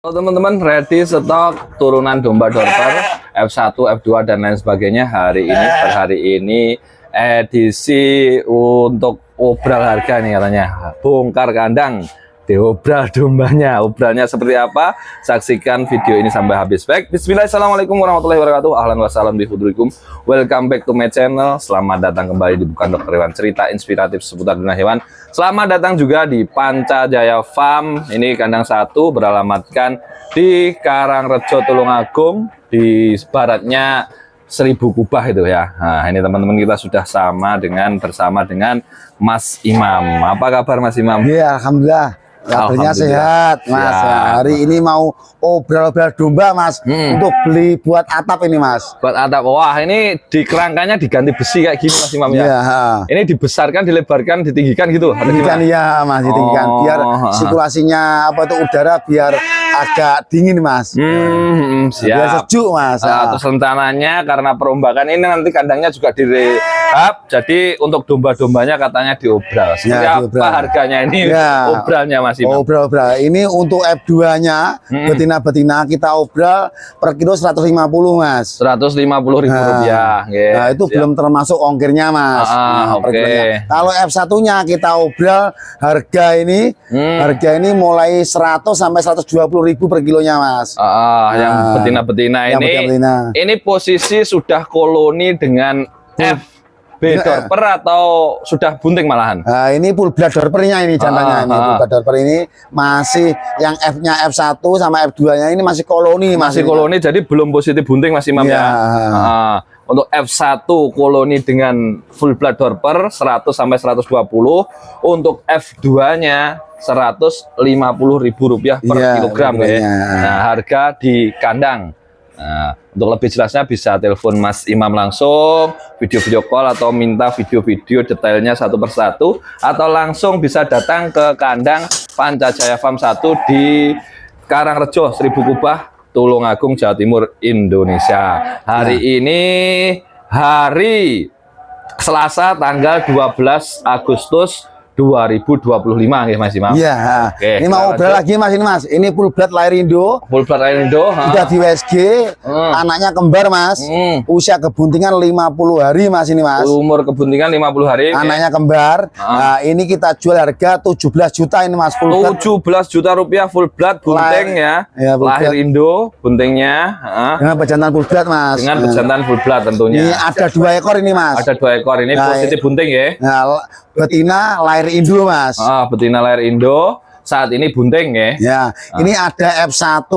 Halo teman-teman, ready stok turunan domba dorper F1, F2 dan lain sebagainya hari ini edisi untuk obral harga nih katanya. Bongkar kandang, diobral dombanya. Obralnya seperti apa? Saksikan video ini sampai habis. Baik, bismillah, assalamualaikum warahmatullahi wabarakatuh. Ahlan wa salam bihudurikum. Welcome back to my channel. Selamat datang kembali di Bukan Dokter Hewan, cerita inspiratif seputar dunia hewan. Selamat datang juga di Panca Jaya Farm. Ini kandang 1 beralamatkan di Karangrejo Tulungagung, di baratnya 1000 kubah itu ya. Nah, ini teman-teman kita sudah bersama dengan Mas Imam. Apa kabar Mas Imam? Iya, alhamdulillah. Kabarnya sehat, Mas. Ya, hari ini mau obral-obral domba, Mas, untuk beli buat atap ini, Mas. Buat atap. Wah, ini di kerangkanya diganti besi kayak gini Mas Imam ya. Iya. Ini dibesarkan, dilebarkan, ditinggikan gitu. Ditinggikan ya, Mas, ditinggikan biar sirkulasinya udara biar agak dingin, Mas. Siap. Biar sejuk, Mas. Terus rencananya karena perombakan ini nanti kandangnya juga direhab. Jadi untuk domba-dombanya katanya diobral. Seperti Ya, apa diobral. harganya ini? Ya. Obralnya Mas Imam. Obral. Ini untuk F2-nya betina-betina kita obral per kilo 150, Mas. 150.000 rupiah. Nah, itu siap. belum termasuk ongkirnya, Mas. Per Oke. kilonya. Kalau F1-nya kita obral harga ini mulai 100 sampai 120.000 per kilonya, Mas. Yang betina-betina yang ini, betina-betina. ini posisi sudah koloni dengan FB dorper atau sudah bunting malahan? Nah, ini full blood dorpernya ini jantannya ini. Full blood dorper ini masih yang F-nya F1 sama F2-nya ini masih koloni, Masih koloni, jadi belum positif bunting Mas Imam ya. Untuk F1 koloni dengan full blood dorper 100 sampai 120, untuk F2-nya 150.000 rupiah per kilogram ya. Nah, harga di kandang. Nah, untuk lebih jelasnya bisa telepon Mas Imam langsung, video call, atau minta video-video detailnya satu persatu, atau langsung bisa datang ke kandang Panca Jaya Farm 1 di Karangrejo 1000 kubah, Tulungagung, Jawa Timur, Indonesia. Hari ini hari Selasa tanggal 12 Agustus 2025 ya Mas Imam. Iya. Oke, ini mau obral lagi, Mas, ini, Mas. Ini full blood lahir Indo. Full blood lahir Indo. Udah di WSG, anaknya kembar, Mas. Usia kebuntingan 50 hari, Mas, ini, Mas. Umur kebuntingan 50 hari. Anaknya kembar. Nah, ini kita jual harga 17 juta ini, Mas. Full blood. 17 juta rupiah full blood bunting ya. Lahir Indo buntingnya. Dengan pejantan full blood, Mas. Dengan pejantan full blood tentunya. Ini ada 2 ekor ini, Mas. Ada 2 ekor ini positif bunting ya. Nah, betina lahir Indo, Mas. Betina lahir Indo saat ini bunting ya. Ya, ini ada F1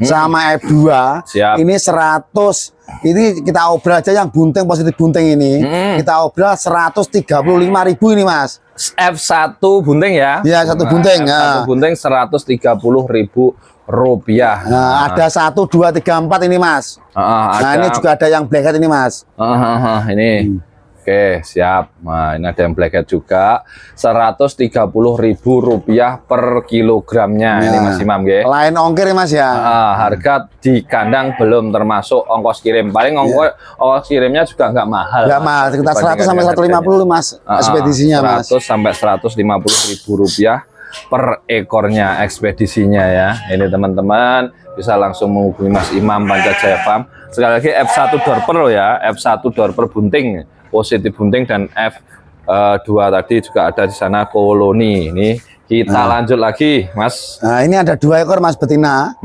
sama F2. Siap. Ini 100. Ini kita obral aja yang bunting, positif bunting ini. Kita obral 135.000 ini, Mas. F1 bunting ya. Ya, satu bunting. F1 bunting 130.000 rupiah. Nah, ada 1, 2, 3, 4 ini, Mas. Nah, ini juga ada yang black hat ini, Mas. Ini. Oke, siap. Nah, ini ada yang black hat juga. 130.000 rupiah per kilogramnya. Ini Mas Imam ya. Lain ongkir ya, Mas ya. Harga di kandang belum termasuk ongkos kirim. Paling ongkos kirimnya juga nggak mahal. Nggak mahal, sekitar 100 sampai 150 Mas ekspedisinya, Mas. 100 sampai 150.000 rupiah per ekornya ekspedisinya ya. Ini teman-teman bisa langsung menghubungi Mas Imam Panca Jaya Farm. Sekali lagi F1 dorper loh ya, F1 dorper bunting, positif bunting, dan F2 tadi juga ada di sana koloni. Ini kita lanjut lagi, Mas. Nah, ini ada 2 ekor, Mas, betina.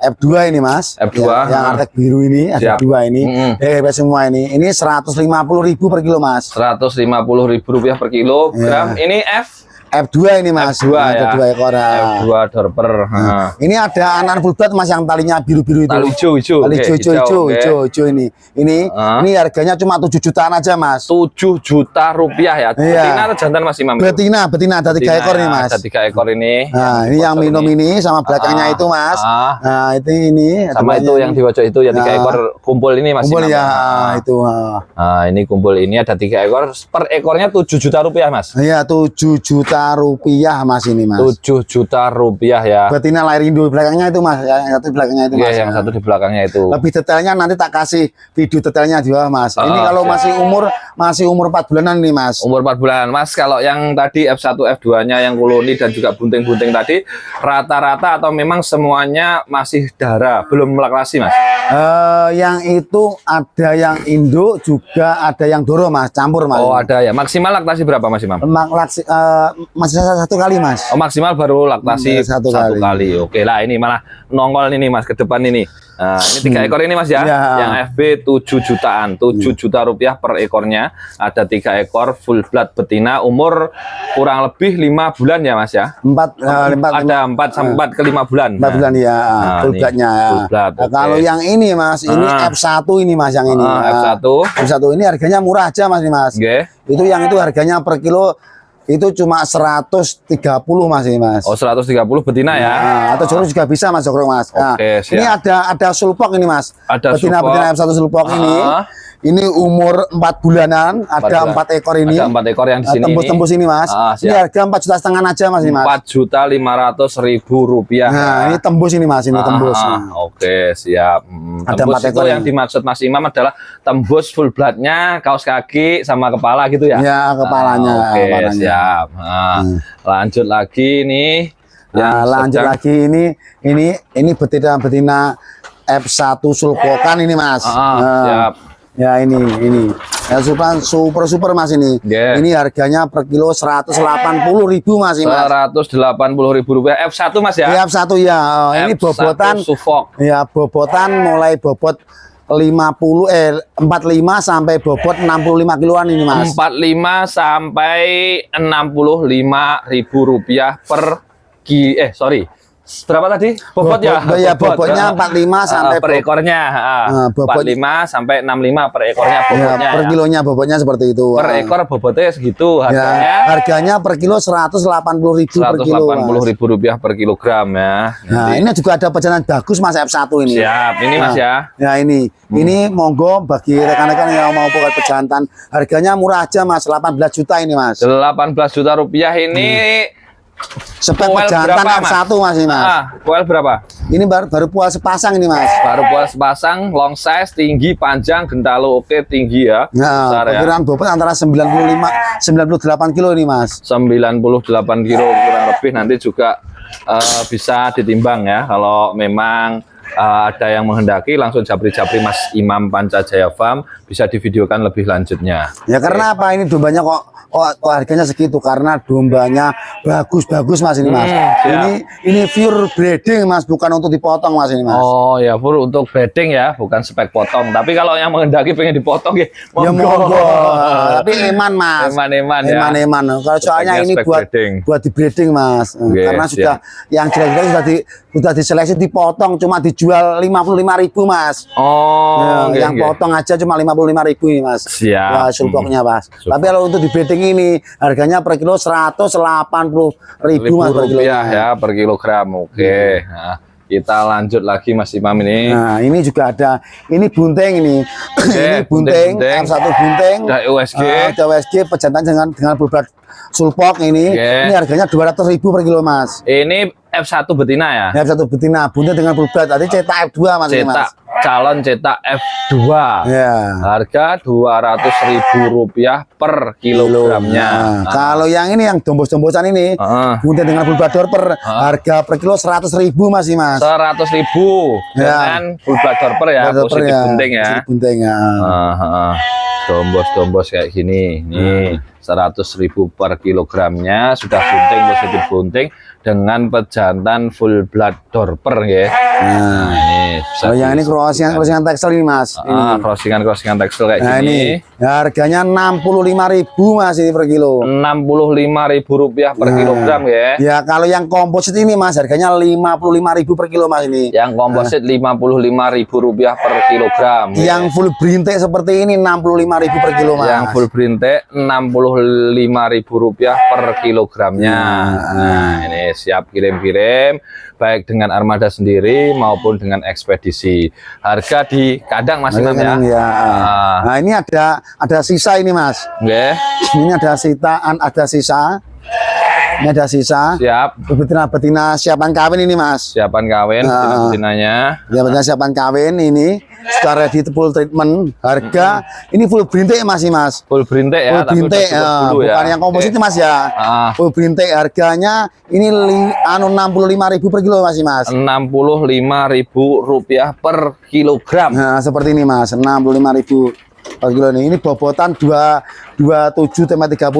F2 ini, Mas. F2 yang artek biru ini, ada 2 ini. Semua ini. Ini 150.000 per kilo, Mas. 150.000 rupiah per kilogram. Ini F2 ini, Mas. F2 ya. Ada 2 ekor. F2 dorper. Ini ada anak full blood, Mas, yang talinya biru-biru itu. Tali hijau. Tali hijau ini. Ini harganya cuma 7 jutaan aja, Mas. 7 juta rupiah ya. Betina atau jantan, Mas Imam? Betina ada 3 ekor nih, Mas. Ada 3 ekor ini. Nah, ini yang minum ini sama belakangnya itu, Mas. Nah, itu ini. Sama itu yang di pojok itu ya, 3 ekor kumpul ini, Mas. Kumpul ya, itu. Nah, ini kumpul ini ada 3 ekor. Per ekornya 7 juta rupiah, Mas. Iya, 7 juta juta rupiah Mas ini Mas. 7 juta rupiah ya. Betina lahir Indo belakangnya itu Mas, yang satu di belakangnya itu Oke, Mas. yang satu di belakangnya itu. Lebih detailnya nanti tak kasih video detailnya juga Mas. Ini kalau masih umur 4 bulanan nih Mas. Umur 4 bulan Mas. Kalau yang tadi F1 F2-nya yang koloni dan juga bunting-bunting tadi rata-rata atau memang semuanya masih darah, belum laktasi Mas? Yang itu ada yang Indo juga ada yang Doro Mas, campur Mas. Oh ada ya. Maksimal laktasi berapa Mas Imam? Masih satu kali Mas. Oh maksimal baru laktasi Satu kali. Oke lah, ini malah nongol ini Mas ke depan ini. Nah, ini 3 ekor ini Mas ya. Ya. Yang FB 7 jutaan, 7 juta rupiah per ekornya. Ada 3 ekor full blood betina, umur kurang lebih 5 bulan ya Mas ya. Ada 4 sampai 4 ke 5 bulan. 4 bulan ya, full ini, bloodnya. full blood, Nah, kalau yang ini Mas, ini F1 ini Mas yang ini. F1. F1 ini harganya murah aja Mas ini Mas. Oke. Itu yang itu harganya per kilo itu cuma 130 Mas ini Mas. Oh 130 betina ya. Nah, atau joro juga bisa Mas Jokro Mas. Nah, Oke, siap. ini ada sulpok ini Mas. Ada betina F1 sulpok ini. Ini umur 4 bulanan, ada 4 ekor ini. Ada 4 ekor yang di sini. Tembus-tembus ini Mas. Ini harga 4,5 juta aja Mas ini Mas. 4.500.000 rupiah. Nah, ini tembus ini Mas, ini tembus. Oke, siap. Ada Tembus 4 ekor itu yang dimaksud Mas Imam adalah tembus full bloodnya, kaos kaki sama kepala gitu ya? Ya, kepalanya. Oke, siap. Lanjut lagi nih. Nah, lanjut lagi ini betina F1 sulpokan ini Mas. Siap. Ya ini ya, super Mas ini. Yeah. Ini harganya per kilo 180.000 Mas ini Mas. 180.000 rupiah F1 Mas ya? Ya, F1 ya. Ini bobotan Suffolk. Ya, bobotan mulai bobot 45 sampai bobot 65 kiloan ini Mas. 45 sampai 65.000 rupiah per berapa tadi? Bobot ya? Ya, bobotnya 45 sampai per ekornya. 45 sampai 65 per ekornya bobotnya. Ya, per kilonya bobotnya seperti itu. Per ekor bobotnya segitu harganya. Ya, harganya per kilo 180.000 per kilo. 180.000 rupiah per kilogram ya. Nah, ini juga ada pesanan bagus Mas F1 ini. Siap, ini Mas ya. Ya ini monggo bagi rekan-rekan yang mau buat pejantan, harganya murah aja Mas, 18 juta ini Mas. 18 juta rupiah ini. Spek pejantan F1 Mas ini Mas. Koel berapa? Ini baru pual sepasang ini Mas. Baru pual sepasang, long size, tinggi, panjang, gentalo oke, tinggi ya. Nah, perkiraan bobot antara 98 kilo ini Mas. 98 kilo kurang lebih, nanti juga bisa ditimbang ya. Kalau memang ada yang menghendaki, langsung japri-japri Mas Imam Pancajaya Farm, bisa divideokan lebih lanjutnya. Ya karena apa, ini dombanya kok harganya segitu, karena dombanya bagus Mas ini Mas. Ini pure breeding Mas, bukan untuk dipotong Mas ini Mas. Oh ya, pure untuk breeding ya, bukan spek potong. Tapi kalau yang menghendaki pengen dipotong ya monggo. Tapi eman Mas. Eman ya. Eman. Kalau soalnya ini buat di breeding Mas. Karena sudah yang jelas-jelas sudah diseleksi dipotong, cuma dijual 55.000 Mas. Oh, yang potong aja cuma 55.000 ini Mas. Siap. Sulpoknya Mas. Tapi kalau untuk di breeding ini harganya per kilo 180.000 Mas per kilo ya per kilogram. Oke. Nah, kita lanjut lagi Mas Imam ini. Nah, ini juga ada bunting ini. Ini bunting F1 bunting. Ada USG pejantan dengan bulbak sulpok ini. Ini harganya 200.000 per kilo Mas. Ini F1 betina ya? F1 betina, bunting dengan bulbak. Tadi cetak F2 Mas. Calon cetak F2. Ya. Harga 200.000 rupiah per kilogramnya. Kalau yang ini yang dombos-dombosan ini, bunting dengan bulbador harga per kilo 100.000 Mas. 100.000 dengan bulbador ya, positif bunting ya. Bunting ya. Dombos kayak gini. Nih, 100.000 per kilogramnya, sudah bunting, positif bunting dengan pejantan full blood dorper ya. Nah, ini yang ini crossingan tekstil ini Mas. Crossingan tekstil kayak gini. Ini harganya 65.000 Mas ini per kilo. 65.000 rupiah per kilogram ya. Ya, kalau yang komposit ini Mas harganya 55.000 per kilo Mas ini. Yang komposit 55.000 rupiah per kilogram. Yang full berintik seperti ini 65.000 per kilo Mas. Yang full berintik 65.000 rupiah per kilogramnya. Nah, ini siap kirim-kirim baik dengan armada sendiri maupun dengan ekspedisi. Harga di kandang Mas Imam ya. Nah, ini ada sisa ini Mas. Ini ada sisa Ini ada sisa. Siap. Betina siapan kawin ini Mas. Siapan kawin, betinanya. Ya betina siapan kawin ini sudah ready full treatment. Harga ini full berintik Mas. Full berintik ya, full berintik ya, dulu bukan ya. yang komposit Mas ya. Full berintik harganya ini 65.000 per kilo Mas. Rp65.000 per kilogram. Nah, seperti ini Mas, 65.000 per kilo ini. Ini bobotan 27,30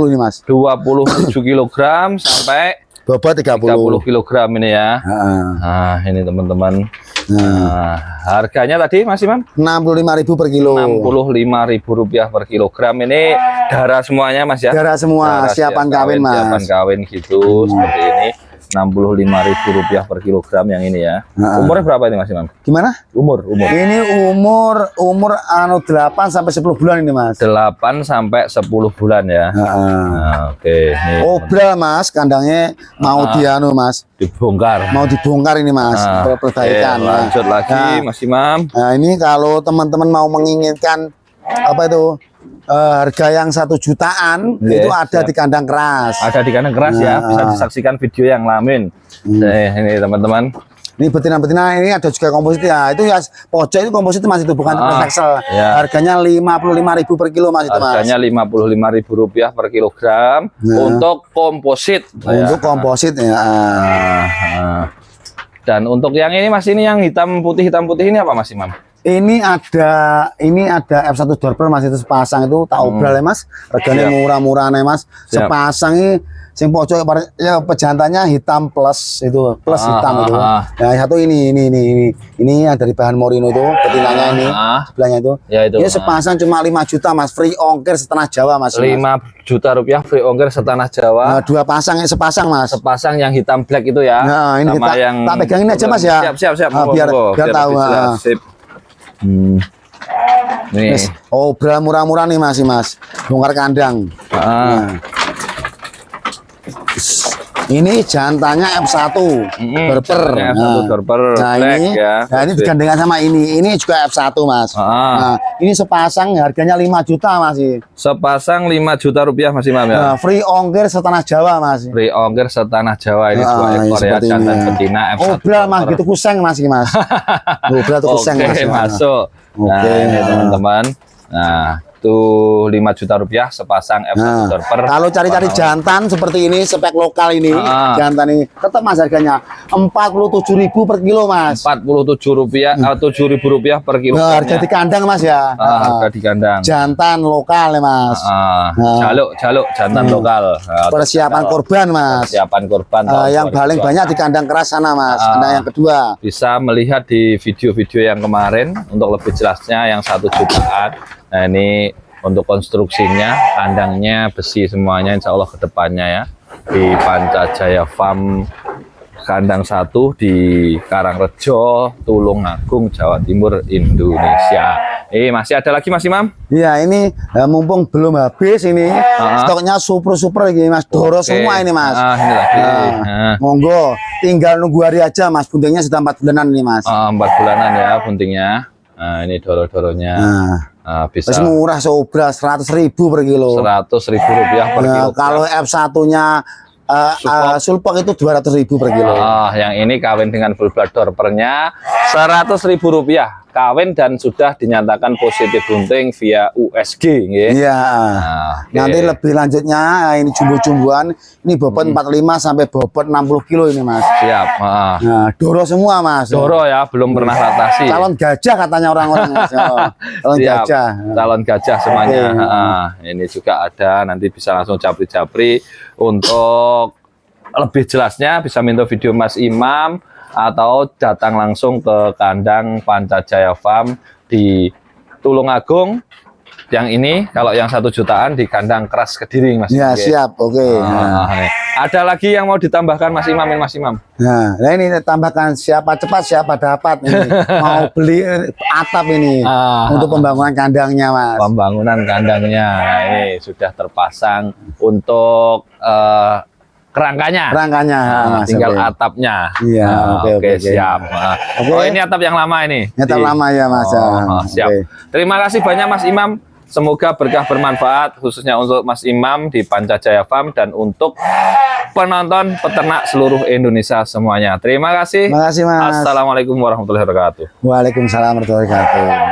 ini Mas. 27 kilogram sampai Bobot 30 kilogram ini ya. Nah, ini teman-teman. Nah, harganya tadi Mas Imam? 65.000 per kilo. Rp65.000 per kilogram. Ini darah semuanya Mas ya? Darah semua, siapan kawin Mas. Siapan kawin gitu, seperti ini. Rp65.000 per kilogram yang ini ya. Umurnya berapa ini Mas Imam? Gimana? Umur. Ini umur 8 sampai 10 bulan ini Mas. 8 sampai 10 bulan ya. Nah, oke. Nih, Obral Mas, kandangnya mau Mas. Dibongkar. Mau dibongkar ini Mas. Perbaikan. Lanjut lagi Mas Imam. Nah, ini kalau teman-teman mau menginginkan apa itu harga yang 1 jutaan itu ada di kandang keras. Ada di kandang keras ya, bisa disaksikan video yang lamin. Ini teman-teman. Ini betina-betina ini ada juga komposit ya. Itu ya pojok itu komposit Mas, itu bukan Excel. Ya. Harganya 55.000 per kilo Mas itu Mas. Harganya Rp55.000 per kilogram untuk komposit. Untuk komposit ya. Dan untuk yang ini Mas, ini yang hitam putih ini apa Mas Imam? Ini ada F1 Dorper Mas, itu sepasang itu tak obral ya Mas. Regane murah-murah nih Mas. Sepasang ini sing pojok ya pejantannya hitam plus itu, hitam itu. Nah, satu ini yang dari bahan Morino itu, betinanya ini, sebelahnya itu. Ya itu. Ini sepasang cuma 5 juta Mas, free ongkir setanah Jawa Mas. 5 juta rupiah free ongkir setanah Jawa. Nah, 2 pasang sepasang Mas. Sepasang yang hitam black itu ya. Nah, ini sama yang tak pegangin aja Mas ya. Siap. Biar tahu. Sip. Nih. Obral murah-murah nih Mas. Bongkar kandang. Ini jantannya F1 Dorper. F1 Dorper. Nah, ini ya. Nah, ini digandengkan sama ini juga F1 Mas. Nah, ini sepasang harganya 5 juta Mas. Sepasang 5 juta rupiah Mas Imam ya. Nah, free ongkir setanah Jawa Mas. Free ongkir setanah Jawa ini 2 ekor ya, jantan betina F1. Obral Mas, gitu kuseng Mas. Obral itu kuseng Mas. Oke, masuk. Nah, ini teman-teman. Nah, itu 5 juta rupiah sepasang F1 Dorper. Kalau cari-cari jantan seperti ini, spek lokal ini, jantan ini tetap Mas harganya 47.000 per kilo Mas. 47 rupiah atau 7.000 rupiah per kilo. Harga di kandang Mas ya. Harga di kandang. Jantan lokal ya Mas. Jaluk jantan lokal. Persiapan korban Mas. Persiapan korban. Yang paling banyak di kandang keras sana Mas. Kandang yang kedua. Bisa melihat di video-video yang kemarin untuk lebih jelasnya yang 1 jutaan. Nah, ini untuk konstruksinya, kandangnya besi semuanya, insya Allah kedepannya ya, di Pancajaya Farm kandang 1 di Karangrejo, Tulungagung, Jawa Timur, Indonesia. Masih ada lagi Mas Imam? Iya, ini mumpung belum habis ini, stoknya super ini Mas, doro semua ini Mas. Ini lagi. Monggo, tinggal nunggu hari aja Mas, buntingnya sudah 4 bulanan ini Mas. 4 bulanan ya buntingnya. Nah, ini doro-doronya. Bisa murah seobras 100.000 per kilo. 100.000 rupiah per kilo. Kalau F1-nya sulpok itu 200.000 per kilo. Yang ini kawin dengan full blood dorpernya 100.000 rupiah. Kawin dan sudah dinyatakan positif bunting via USG. Iya. Nanti lebih lanjutnya ini jumbo-jumbuan ini bobot 45 sampai bobot 60 kilo ini Mas. Siap. Nah, doro semua Mas. Doro ya, belum pernah latasi. Calon gajah katanya orang-orang Mas. Calon gajah. Calon gajah semuanya. Ini juga ada, nanti bisa langsung japri-japri. Untuk lebih jelasnya bisa minta video Mas Imam atau datang langsung ke kandang Pancajaya Farm di Tulungagung. Yang ini kalau yang 1 jutaan di kandang keras Kediri Mas. Ya, siap, oke. Ada lagi yang mau ditambahkan Mas Imam? Nah, ini tambahkan siapa cepat siapa dapat ini. Mau beli atap ini untuk pembangunan kandangnya Mas. Pembangunan kandangnya. Nah, ini sudah terpasang untuk kerangkanya. Mas, tinggal atapnya. Iya, oke, siap. Oh, ini atap yang lama ini. Atap lama ya Mas. Siap. Terima kasih banyak Mas Imam Semoga berkah bermanfaat khususnya untuk Mas Imam di Pancajaya Farm dan untuk penonton peternak seluruh Indonesia semuanya. Terima kasih. Terima kasih, Mas. Assalamualaikum warahmatullahi wabarakatuh. Waalaikumsalam warahmatullahi wabarakatuh.